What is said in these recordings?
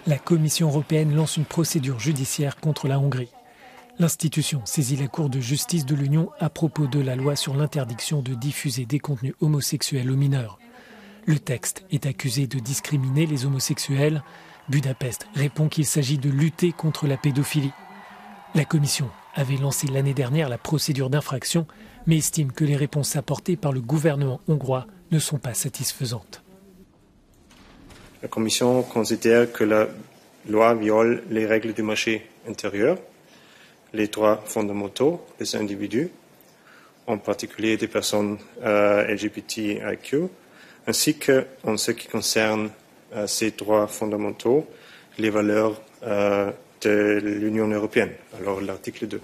La Commission européenne lance une procédure judiciaire contre la Hongrie. L'institution saisit la Cour de justice de l'Union à propos de la loi sur l'interdiction de diffuser des contenus homosexuels aux mineurs. Le texte est accusé de discriminer les homosexuels. Budapest répond qu'il s'agit de lutter contre la pédophilie. La Commission avait lancé l'année dernière la procédure d'infraction, mais estime que les réponses apportées par le gouvernement hongrois ne sont pas satisfaisantes. La Commission considère que la loi viole les règles du marché intérieur, les droits fondamentaux des individus, en particulier des personnes LGBTIQ, ainsi que, en ce qui concerne ces droits fondamentaux, les valeurs de l'Union européenne, alors l'article 2.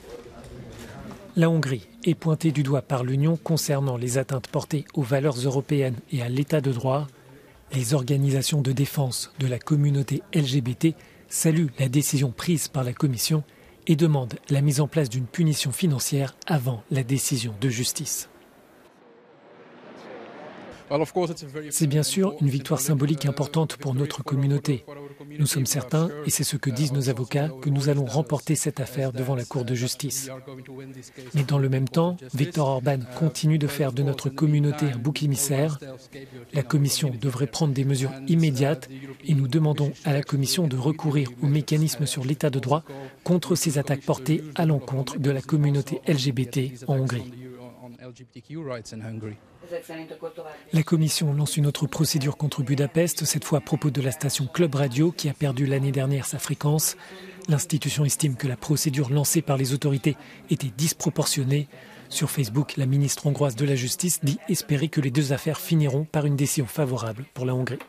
La Hongrie est pointée du doigt par l'Union concernant les atteintes portées aux valeurs européennes et à l'état de droit. Les organisations de défense de la communauté LGBT saluent la décision prise par la Commission et demandent la mise en place d'une punition financière avant la décision de justice. C'est bien sûr une victoire symbolique importante pour notre communauté. Nous sommes certains, et c'est ce que disent nos avocats, que nous allons remporter cette affaire devant la Cour de justice. Mais dans le même temps, Viktor Orban continue de faire de notre communauté un bouc émissaire. La Commission devrait prendre des mesures immédiates et nous demandons à la Commission de recourir au mécanisme sur l'état de droit contre ces attaques portées à l'encontre de la communauté LGBT en Hongrie. La Commission lance une autre procédure contre Budapest, cette fois à propos de la station Club Radio qui a perdu l'année dernière sa fréquence. L'institution estime que la procédure lancée par les autorités était disproportionnée. Sur Facebook, la ministre hongroise de la Justice dit espérer que les deux affaires finiront par une décision favorable pour la Hongrie.